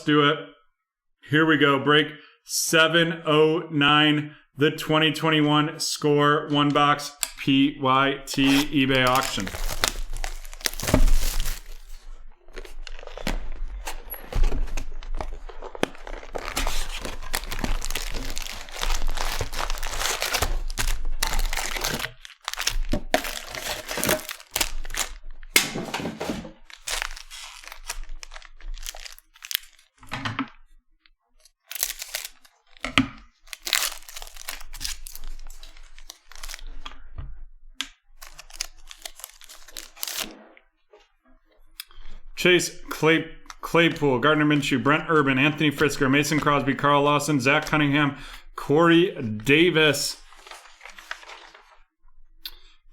do it. Here we go. Break 709, the 2021 Score 1 box PYT eBay auction. Chase Claypool, Gardner Minshew, Brent Urban, Anthony Frisker, Mason Crosby, Carl Lawson, Zach Cunningham, Corey Davis.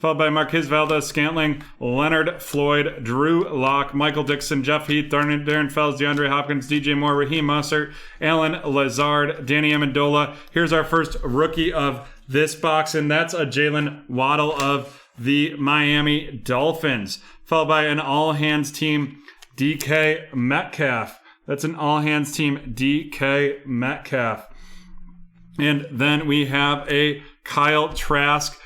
Followed by Marquez Valdez, Scantling, Leonard Floyd, Drew Lock, Michael Dixon, Jeff Heath, Darren Fells, DeAndre Hopkins, DJ Moore, Raheem Mostert, Alan Lazard, Danny Amendola. Here's our first rookie of this box, and that's a Jalen Waddle of the Miami Dolphins. Followed by an all-hands team, DK Metcalf. That's an all-hands team, DK Metcalf. And then we have a Kyle Trask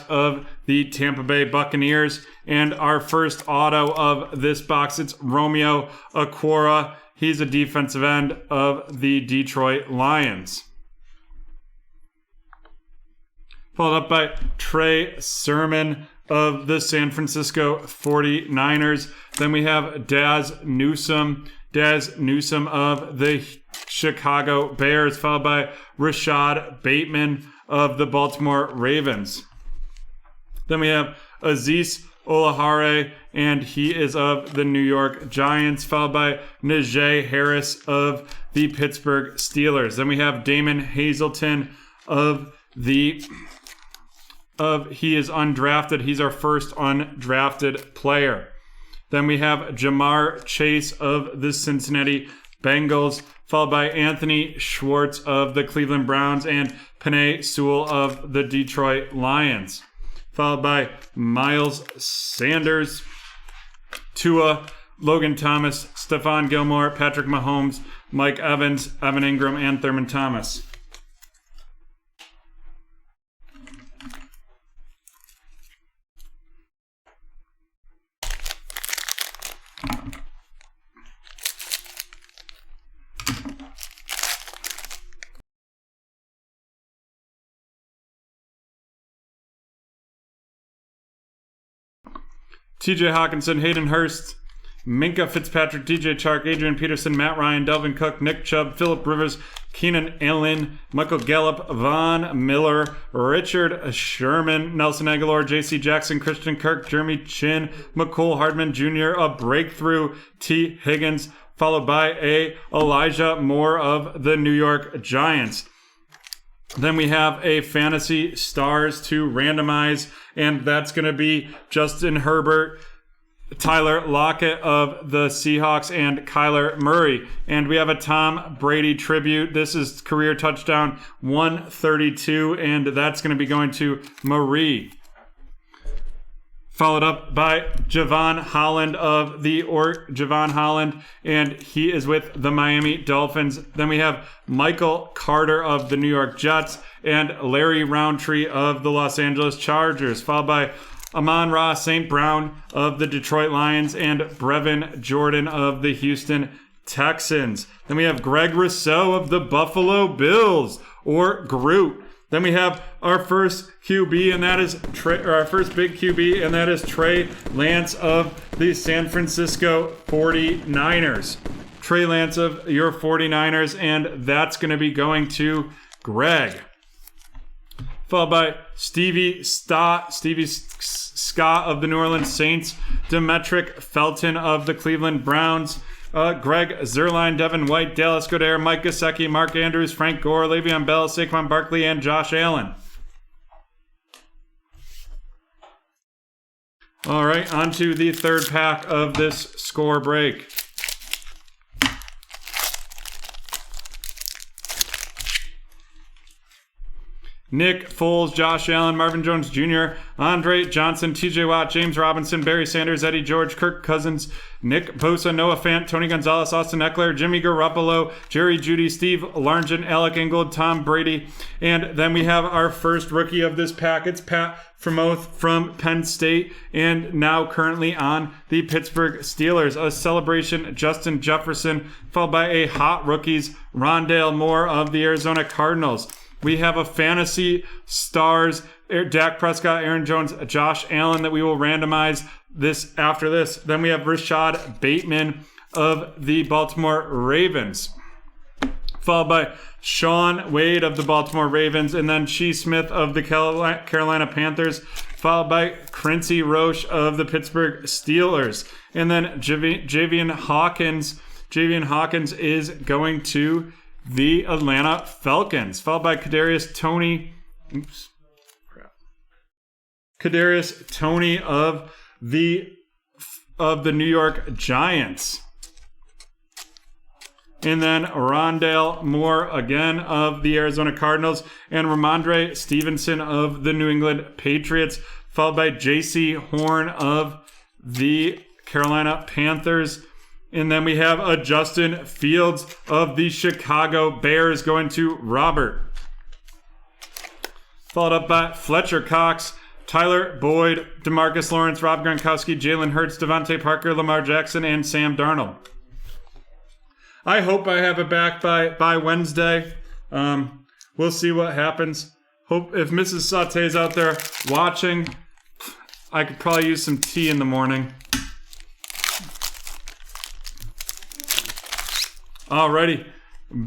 of the Tampa Bay Buccaneers. And our first auto of this box, it's Romeo Okwara. He's a defensive end of the Detroit Lions. Followed up by Trey Sermon of the San Francisco 49ers. Then we have Daz Newsome of the Chicago Bears, followed by Rashad Bateman of the Baltimore Ravens. Then we have Azeez Olahare, and he is of the New York Giants, followed by Najee Harris of the Pittsburgh Steelers. Then we have Damon Hazelton he is undrafted. He's our first undrafted player. Then we have Jamar Chase of the Cincinnati Bengals, followed by Anthony Schwartz of the Cleveland Browns and Penei Sewell of the Detroit Lions, followed by Miles Sanders, Tua, Logan Thomas, Stephon Gilmore, Patrick Mahomes, Mike Evans, Evan Ingram, and Thurman Thomas. TJ Hawkinson, Hayden Hurst, Minka Fitzpatrick, DJ Chark, Adrian Peterson, Matt Ryan, Delvin Cook, Nick Chubb, Phillip Rivers, Keenan Allen, Michael Gallup, Von Miller, Richard Sherman, Nelson Aguilar, JC Jackson, Christian Kirk, Jeremy Chin, McCole Hardman Jr., a breakthrough, T. Higgins, followed by a Elijah Moore of the New York Giants. Then we have a Fantasy Stars to randomize, and that's going to be Justin Herbert, Tyler Lockett of the Seahawks, and Kyler Murray. And we have a Tom Brady tribute. This is career touchdown 132, and that's going to be going to Marie. Followed up by Javon Holland of the Javon Holland, and he is with the Miami Dolphins. Then we have Michael Carter of the New York Jets and Larry Roundtree of the Los Angeles Chargers, followed by Amon-Ra St. Brown of the Detroit Lions and Brevin Jordan of the Houston Texans. Then we have Greg Rousseau of the Buffalo Bills, or Groot. Then we have our first QB, and that is our first big QB, and that is Trey Lance of the San Francisco 49ers. Trey Lance of your 49ers, and that's going to be going to Greg. Followed by Stevie Scott of the New Orleans Saints, Demetric Felton of the Cleveland Browns, Greg Zerline, Devin White, Dallas Goedert, Mike Gesicki, Mark Andrews, Frank Gore, Le'Veon Bell, Saquon Barkley, and Josh Allen. All right, on to the third pack of this score break. Nick Foles, Josh Allen, Marvin Jones Jr., Andre Johnson, TJ Watt, James Robinson, Barry Sanders, Eddie George, Kirk Cousins, Nick Bosa, Noah Fant, Tony Gonzalez, Austin Eckler, Jimmy Garoppolo, Jerry Jeudy, Steve Largent, Alec Ingold, Tom Brady. And then we have our first rookie of this pack. It's Pat Freiermuth from Penn State and now currently on the Pittsburgh Steelers. A celebration, Justin Jefferson, followed by a hot rookies, Rondale Moore of the Arizona Cardinals. We have a fantasy stars, Dak Prescott, Aaron Jones, Josh Allen that we will randomize this after this. Then we have Rashad Bateman of the Baltimore Ravens, followed by Sean Wade of the Baltimore Ravens, and then Shea Smith of the Carolina Panthers, followed by Quincy Roche of the Pittsburgh Steelers. And then Javian Hawkins. Javian Hawkins is going to the Atlanta Falcons, followed by Kadarius Toney of the New York Giants. And then Rondale Moore again of the Arizona Cardinals, and Ramondre Stevenson of the New England Patriots, followed by J.C. Horn of the Carolina Panthers. And then we have a Justin Fields of the Chicago Bears going to Robert. Followed up by Fletcher Cox, Tyler Boyd, DeMarcus Lawrence, Rob Gronkowski, Jalen Hurts, Devontae Parker, Lamar Jackson, and Sam Darnold. I hope I have it back by Wednesday. We'll see what happens. Hope if Mrs. Saute's out there watching, I could probably use some tea in the morning. Alrighty.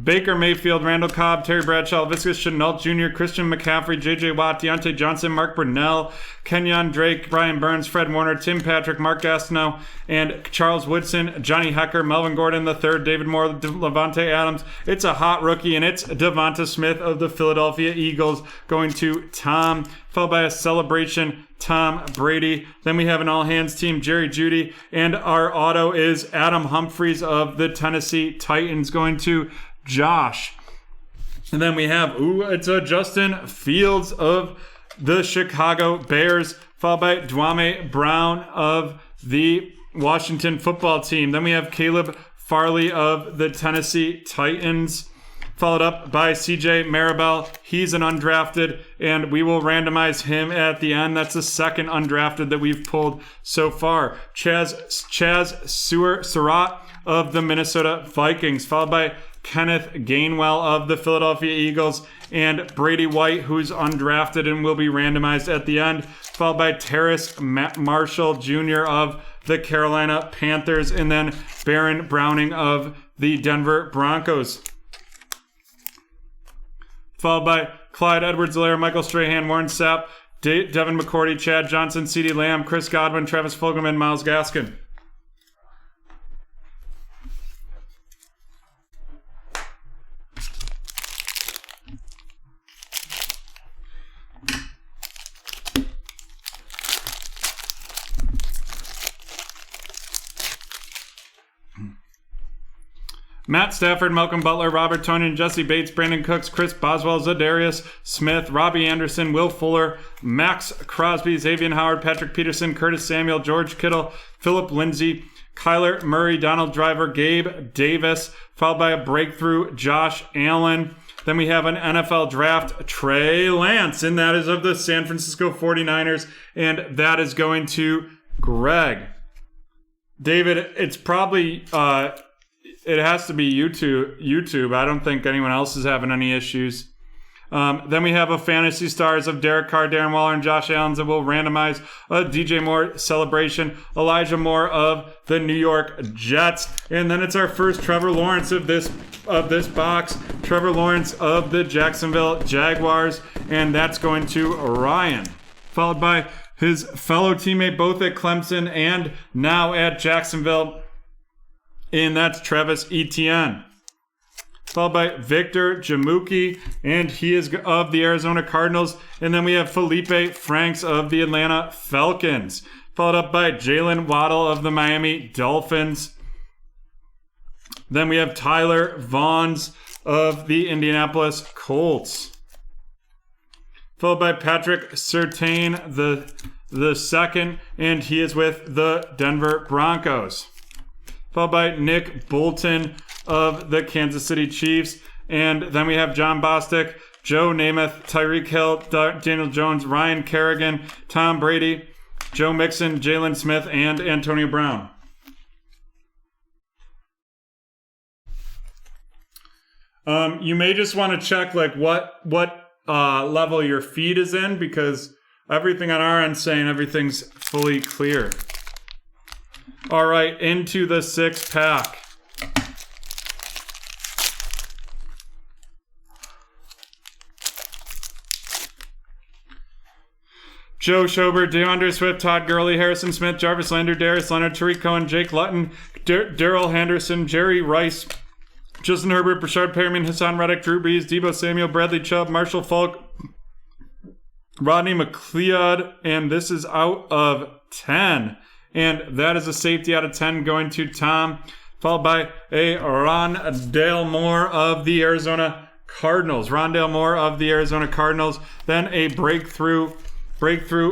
Baker Mayfield, Randall Cobb, Terry Bradshaw, Viscus Chenault Jr., Christian McCaffrey, J.J. Watt, Deontay Johnson, Mark Brunell, Kenyon Drake, Brian Burns, Fred Warner, Tim Patrick, Mark Gastineau, and Charles Woodson, Johnny Hecker, Melvin Gordon III, David Moore, Levante Adams. It's a hot rookie, and it's Devonta Smith of the Philadelphia Eagles going to Tom, followed by a celebration, Tom Brady. Then we have an all-hands team, Jerry Jeudy, and our auto is Adam Humphries of the Tennessee Titans going to Josh. And then we have, it's a Justin Fields of the Chicago Bears, followed by Dwame Brown of the Washington football team. Then we have Caleb Farley of the Tennessee Titans, followed up by CJ Maribel. He's an undrafted, and we will randomize him at the end. That's the second undrafted that we've pulled so far. Chaz Surratt of the Minnesota Vikings, followed by Kenneth Gainwell of the Philadelphia Eagles, and Brady White, who's undrafted and will be randomized at the end, followed by Terrace Marshall Jr. of the Carolina Panthers, and then Baron Browning of the Denver Broncos, followed by Clyde Edwards-Helaire, Michael Strahan, Warren Sapp, Devin McCourty, Chad Johnson, CeeDee Lamb, Chris Godwin, Travis Fulgham, and Myles Gaskin. Matt Stafford, Malcolm Butler, Robert Tonyan, Jesse Bates, Brandon Cooks, Chris Boswell, Zadarius Smith, Robbie Anderson, Will Fuller, Max Crosby, Xavier Howard, Patrick Peterson, Curtis Samuel, George Kittle, Philip Lindsay, Kyler Murray, Donald Driver, Gabe Davis, followed by a breakthrough, Josh Allen. Then we have an NFL draft, Trey Lance, and that is of the San Francisco 49ers, and that is going to Greg. David, it's probably... it has to be YouTube. I don't think anyone else is having any issues. Then we have a fantasy stars of Derek Carr, Darren Waller, and Josh Allen that will randomize a DJ Moore celebration, Elijah Moore of the New York Jets, and then it's our first Trevor Lawrence of this box, Trevor Lawrence of the Jacksonville Jaguars, and that's going to Ryan, followed by his fellow teammate both at Clemson and now at Jacksonville, and that's Travis Etienne, followed by Victor Jamuki, and he is of the Arizona Cardinals. And then we have Felipe Franks of the Atlanta Falcons, followed up by Jalen Waddle of the Miami Dolphins. Then we have Tyler Vaughns of the Indianapolis Colts. followed by Patrick Surtain, the second, and he is with the Denver Broncos. Followed by Nick Bolton of the Kansas City Chiefs. And then we have John Bostic, Joe Namath, Tyreek Hill, Daniel Jones, Ryan Kerrigan, Tom Brady, Joe Mixon, Jalen Smith, and Antonio Brown. You may just want to check like what level your feed is in, because everything on our end saying everything's fully clear. All right, into the 6-pack. Joe Schobert, DeAndre Swift, Todd Gurley, Harrison Smith, Jarvis Landry, Darius Leonard, Tariq Cohen, Jake Luton, Daryl Henderson, Jerry Rice, Justin Herbert, Brashard Perriman, Hassan Reddick, Drew Brees, Deebo Samuel, Bradley Chubb, Marshall Faulk, Rodney McLeod, and this is out of 10. And that is a safety out of 10 going to Tom, followed by a Rondale Moore of the Arizona Cardinals. Rondale Moore of the Arizona Cardinals. Then a breakthrough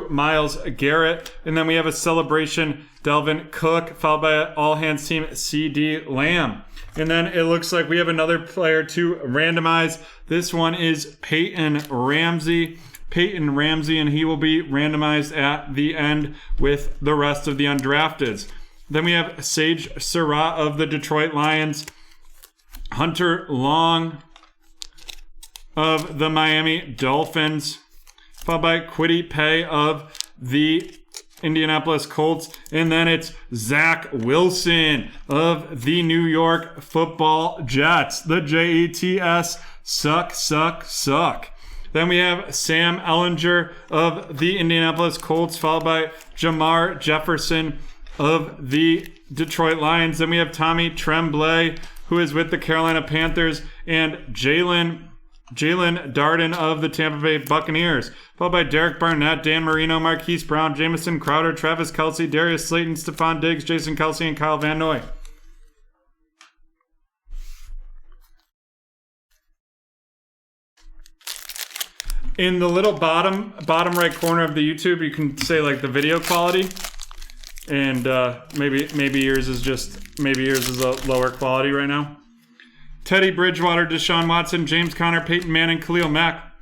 Myles Garrett. And then we have a celebration Delvin Cook, followed by an all-hands team CeeDee Lamb. And then it looks like we have another player to randomize. This one is Peyton Ramsey, and he will be randomized at the end with the rest of the undrafteds. Then we have Sage Surratt of the Detroit Lions, Hunter Long of the Miami Dolphins, followed by Kwity Paye of the Indianapolis Colts, and then it's Zach Wilson of the New York Football Jets. The Jets suck. Then we have Sam Ehlinger of the Indianapolis Colts, followed by Jamar Jefferson of the Detroit Lions. Then we have Tommy Tremblay, who is with the Carolina Panthers, and Jalen Darden of the Tampa Bay Buccaneers, followed by Derek Barnett, Dan Marino, Marquise Brown, Jamison Crowder, Travis Kelce, Darius Slayton, Stephon Diggs, Jason Kelce, and Kyle Van Noy. In the little bottom right corner of the YouTube, you can say like the video quality, and maybe yours is a lower quality right now. Teddy Bridgewater, Deshaun Watson, James Conner, Peyton Manning, Khalil Mack,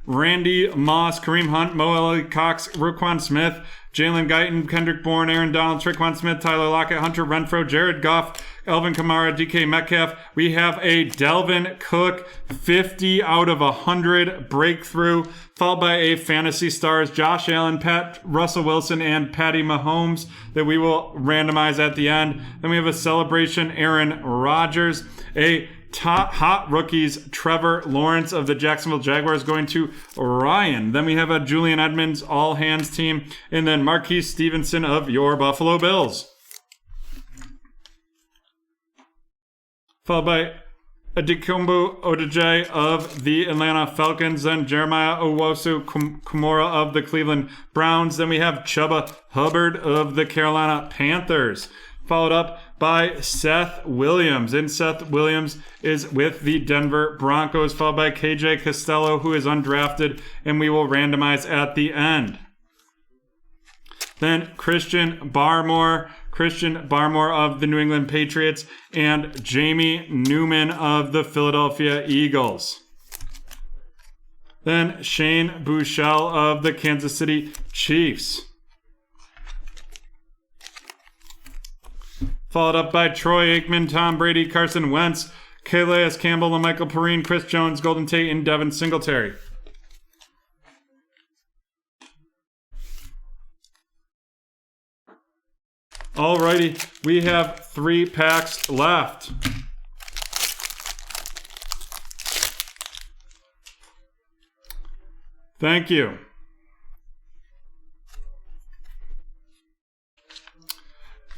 Randy Moss, Kareem Hunt, Mo Alley Cox, Roquan Smith, Jalen Guyton, Kendrick Bourne, Aaron Donald, Traquan Smith, Tyler Lockett, Hunter Renfrow, Jared Goff, Elvin Kamara, DK Metcalf. We have a Delvin Cook 50 out of 100 breakthrough, followed by a Fantasy Stars Josh Allen, Russell Wilson, and Patty Mahomes that we will randomize at the end. Then we have a celebration Aaron Rodgers, a top hot rookies Trevor Lawrence of the Jacksonville Jaguars going to Ryan. Then we have a Julian Edmonds all hands team, and then Marquise Stevenson of your Buffalo Bills, followed by Adikembe Odeje of the Atlanta Falcons, then Jeremiah Owusu-Koramoah of the Cleveland Browns. Then we have Chuba Hubbard of the Carolina Panthers, followed up by Seth Williams. And Seth Williams is with the Denver Broncos, followed by KJ Costello, who is undrafted, and we will randomize at the end. Then Christian Barmore of the New England Patriots, and Jamie Newman of the Philadelphia Eagles. Then Shane Buechele of the Kansas City Chiefs, followed up by Troy Aikman, Tom Brady, Carson Wentz, Calais Campbell, LaMichael Perrine, Chris Jones, Golden Tate, and Devin Singletary. Alrighty, we have 3 packs left. Thank you.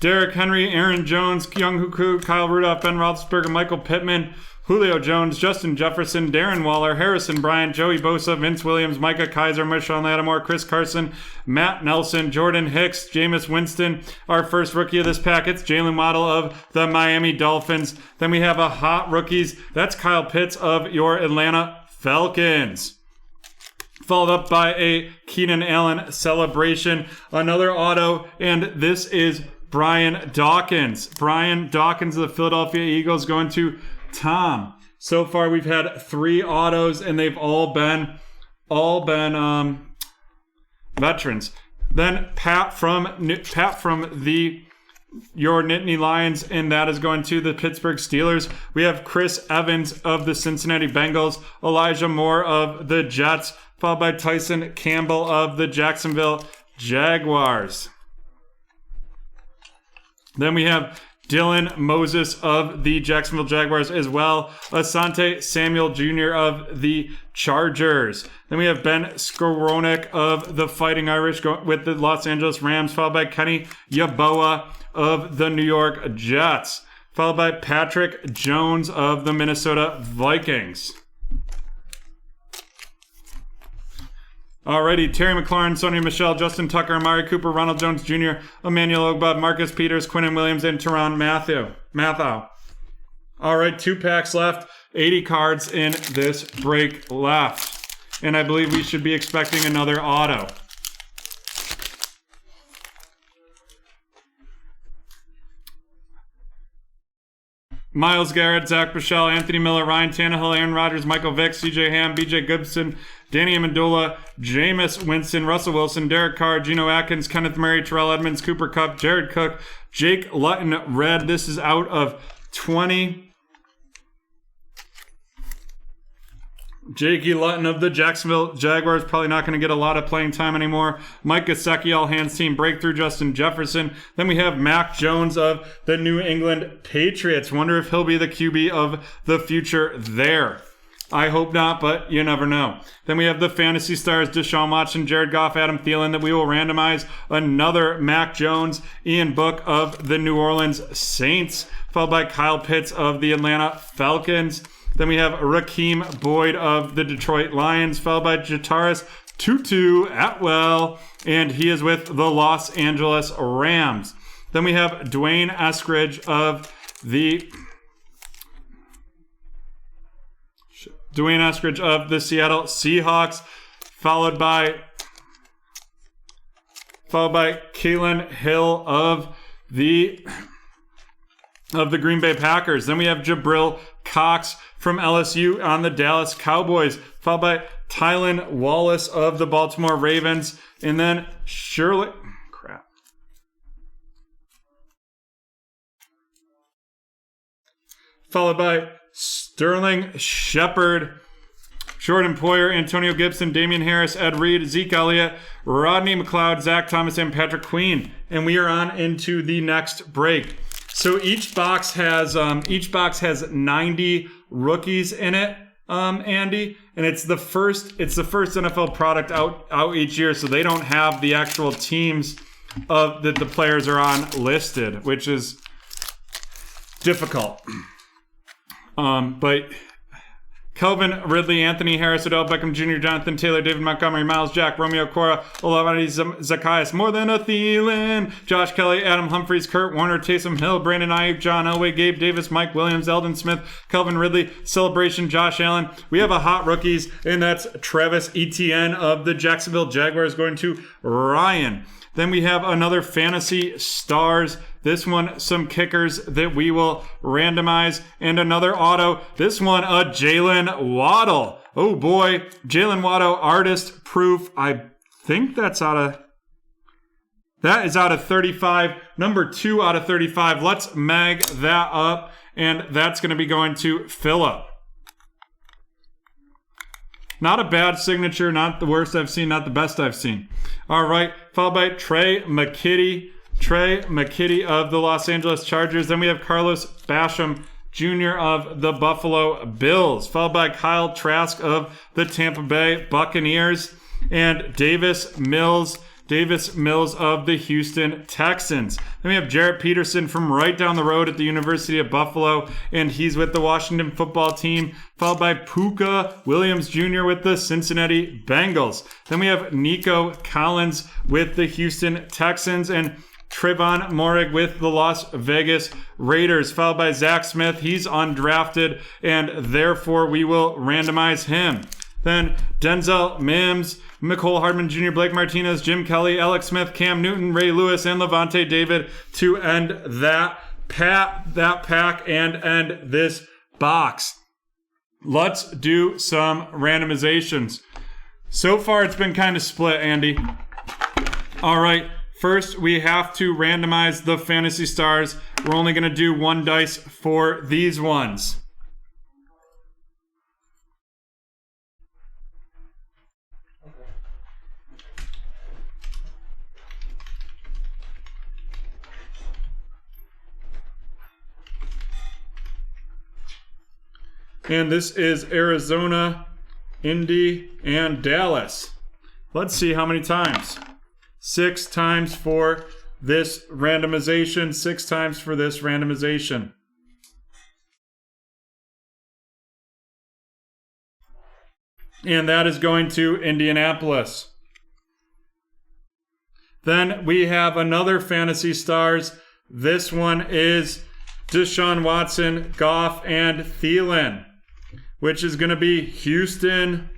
Derrick Henry, Aaron Jones, Younghoe Koo, Kyle Rudolph, Ben Roethlisberger, Michael Pittman, Julio Jones, Justin Jefferson, Darren Waller, Harrison Bryant, Joey Bosa, Vince Williams, Micah Kiser, Marshawn Lattimore, Chris Carson, Matt Nelson, Jordan Hicks, Jameis Winston. Our first rookie of this pack, it's Jalen Waddle of the Miami Dolphins. Then we have a hot rookies. That's Kyle Pitts of your Atlanta Falcons. followed up by a Keenan Allen celebration. Another auto, and this is Brian Dawkins. Brian Dawkins of the Philadelphia Eagles going to Tom. So far, we've had 3 autos, and they've all been veterans. Then Pat from the Your Nittany Lions, and that is going to the Pittsburgh Steelers. We have Chris Evans of the Cincinnati Bengals, Elijah Moore of the Jets, followed by Tyson Campbell of the Jacksonville Jaguars. Then we have Dylan Moses of the Jacksonville Jaguars as well. Asante Samuel Jr. of the Chargers. Then we have Ben Skowronek of the Fighting Irish with the Los Angeles Rams, followed by Kenny Yeboah of the New York Jets, followed by Patrick Jones of the Minnesota Vikings. Alrighty, Terry McLaurin, Sonny Michel, Justin Tucker, Amari Cooper, Ronald Jones Jr., Emmanuel Ogbah, Marcus Peters, Quinnen Williams, and Teron Matthew. Alright, 2 packs left, 80 cards in this break left. And I believe we should be expecting another auto. Myles Garrett, Zach Bichelle, Anthony Miller, Ryan Tannehill, Aaron Rodgers, Michael Vick, CJ Ham, BJ Gibson, Danny Amendola, Jameis Winston, Russell Wilson, Derek Carr, Geno Atkins, Kenneth Murray, Terrell Edmonds, Cooper Kupp, Jared Cook, Jake Luton, red. This is out of 20. Jakey Luton of the Jacksonville Jaguars, probably not going to get a lot of playing time anymore. Mike Gesicki, all hands team breakthrough, Justin Jefferson. Then we have Mac Jones of the New England Patriots. Wonder if he'll be the QB of the future there. I hope not, but you never know. Then we have the Fantasy Stars, Deshaun Watson, Jared Goff, Adam Thielen, that we will randomize. Another Mac Jones, Ian Book of the New Orleans Saints, followed by Kyle Pitts of the Atlanta Falcons. Then we have Raheem Boyd of the Detroit Lions, followed by Jataris Tutu Atwell, and he is with the Los Angeles Rams. Then we have Dwayne Eskridge of the Seattle Seahawks, followed by Kalen Hill of the Green Bay Packers. Then we have Jabril Cox from LSU on the Dallas Cowboys, followed by Tylan Wallace of the Baltimore Ravens, and then followed by Sterling Shepard, Jordan Poyer, Antonio Gibson, Damian Harris, Ed Reed, Zeke Elliott, Rodney McLeod, Zach Thomas, and Patrick Queen. And we are on into the next break. So each box has 90 rookies in it, Andy, and it's the first NFL product out each year, so they don't have the actual teams that the players are on listed, which is difficult. But Kelvin Ridley, Anthony Harris, Odell Beckham Jr., Jonathan Taylor, David Montgomery, Miles Jack, Romeo Cora, Olavide Zacchaeus, more than a Thielen, Josh Kelly, Adam Humphries, Kurt Warner, Taysom Hill, Brandon Ayuk, John Elway, Gabe Davis, Mike Williams, Eldon Smith, Kelvin Ridley, Celebration, Josh Allen. We have a hot rookies, and that's Travis Etienne of the Jacksonville Jaguars going to Ryan. Then we have another Fantasy Stars. This one, some kickers that we will randomize. And another auto. This one, a Jalen Waddle. Oh boy. Jalen Waddle, artist proof. I think that is out of 35. Number 2 out of 35. Let's mag that up. And that's going to be going to Phillip. Not a bad signature, not the worst I've seen, not the best I've seen. All right, followed by Trey McKitty of the Los Angeles Chargers. Then we have Carlos Basham Jr. of the Buffalo Bills, followed by Kyle Trask of the Tampa Bay Buccaneers, and Davis Mills of the Houston Texans. Then we have Jarrett Peterson from right down the road at the University of Buffalo, and he's with the Washington football team, followed by Puka Williams Jr. with the Cincinnati Bengals. Then we have Nico Collins with the Houston Texans, and Trevon Moehrig with the Las Vegas Raiders, followed by Zach Smith. He's undrafted, and therefore we will randomize him. Then Denzel Mims, Mecole Hardman Jr., Blake Martinez, Jim Kelly, Alex Smith, Cam Newton, Ray Lewis, and Levante David to end that pack and end this box. Let's do some randomizations. So far, it's been kind of split, Andy. All right. First, we have to randomize the Fantasy Stars. We're only going to do one dice for these ones. And this is Arizona, Indy, and Dallas. Let's see how many times. 6 times for this randomization. 6 times for this randomization. And that is going to Indianapolis. Then we have another Fantasy Stars. This one is Deshaun Watson, Goff, and Thielen, which is going to be Houston,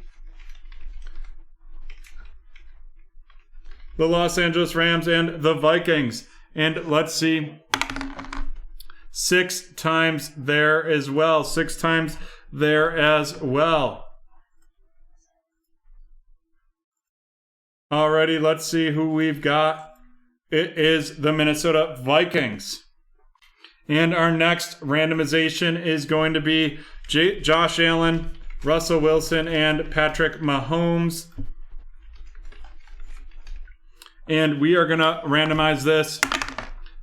the Los Angeles Rams, and the Vikings. And let's see, 6 times there as well. 6 times there as well. Alrighty, let's see who we've got. It is the Minnesota Vikings. And our next randomization is going to be Josh Allen, Russell Wilson, and Patrick Mahomes. And we are going to randomize this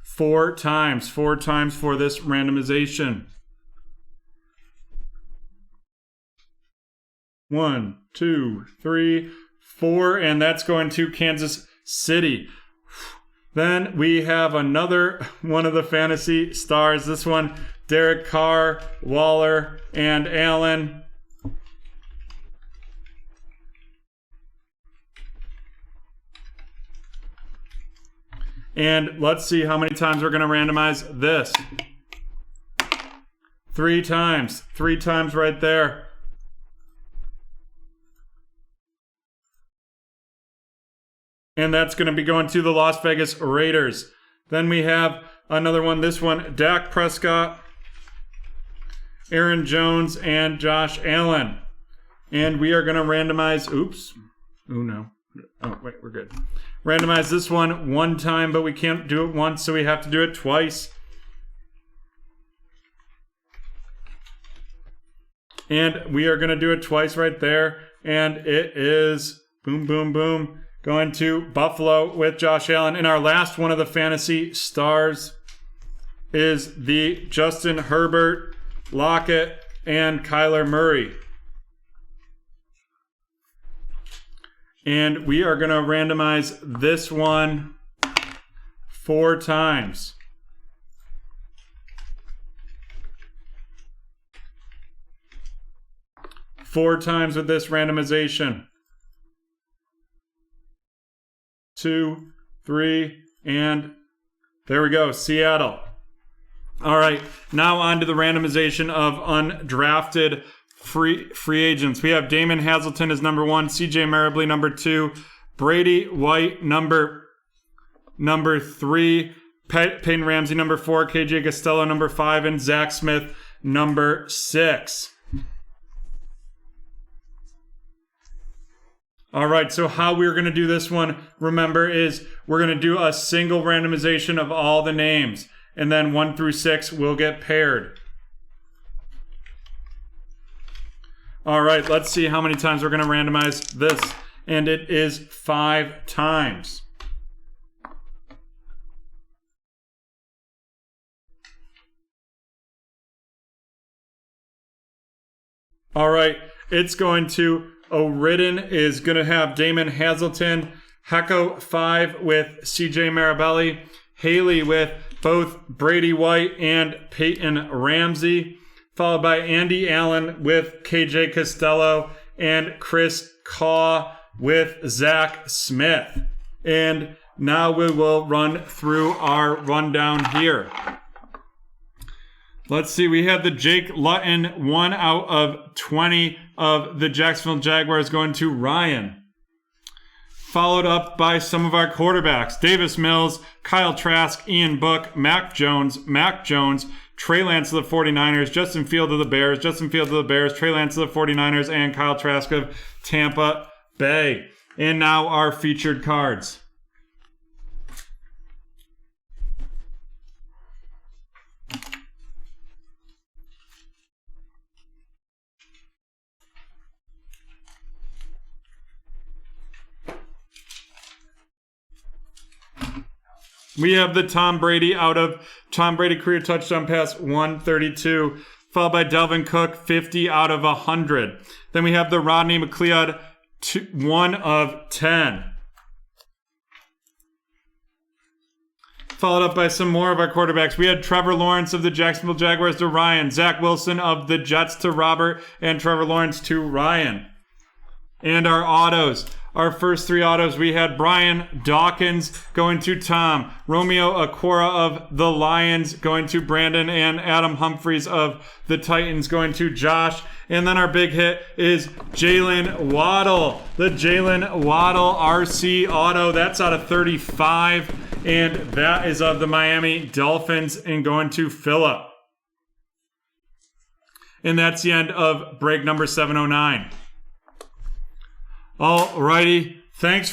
4 times. 4 times for this randomization. 1, 2, 3, 4. And that's going to Kansas City. Then we have another one of the Fantasy Stars. This one, Derek Carr, Waller, and Allen. And let's see how many times we're going to randomize this. 3 times. 3 times right there. And that's going to be going to the Las Vegas Raiders. Then we have another one. This one, Dak Prescott, Aaron Jones, and Josh Allen. And we are going to randomize, oops. Oh, no. Oh, wait, we're good. Randomize this one time, but we can't do it once, so we have to do it twice. And we are going to do it twice right there. And it is, boom, boom, boom, going to Buffalo with Josh Allen. And our last one of the Fantasy Stars is the Justin Herbert, Lockett, and Kyler Murray. And we are going to randomize this one 4 times. 4 times with this randomization. 2, 3, and there we go, Seattle. All right, now on to the randomization of undrafted free agents. We have Damon Hazelton as number 1, CJ Marably number 2, Brady White number 3, Peyton Ramsey number 4, KJ Costello number 5, and Zach Smith number 6. All right, so how we're going to do this one, remember, is we're going to do a single randomization of all the names, and then 1 through 6 will get paired. All right, let's see how many times we're going to randomize this, and it is 5 times. All right, it's going to O'Ridden is going to have Damon Hazelton, Hecko 5 with CJ Marabelli, Haley with both Brady White and Peyton Ramsey, followed by Andy Allen with KJ Costello, and Chris Caw with Zach Smith. And now we will run through our rundown here. Let's see. We have the Jake Luton 1 out of 20 of the Jacksonville Jaguars going to Ryan. Followed up by some of our quarterbacks. Davis Mills, Kyle Trask, Ian Book, Mac Jones, Trey Lance of the 49ers, Justin Field of the Bears, Trey Lance of the 49ers, and Kyle Trask of Tampa Bay. And now our featured cards. We have the Tom Brady career touchdown pass 132, followed by Delvin Cook 50 out of 100. Then we have the Rodney McLeod 1 of 10. Followed up by some more of our quarterbacks. We had Trevor Lawrence of the Jacksonville Jaguars to Ryan, Zach Wilson of the Jets to Robert, and Trevor Lawrence to Ryan. And our autos. Our first 3 autos, we had Brian Dawkins going to Tom, Romeo Okwara of the Lions going to Brandon, and Adam Humphries of the Titans going to Josh. And then our big hit is Jalen Waddle. The Jalen Waddle RC auto, that's out of 35, and that is of the Miami Dolphins and going to Phillip. And that's the end of break number 709. Alrighty, thanks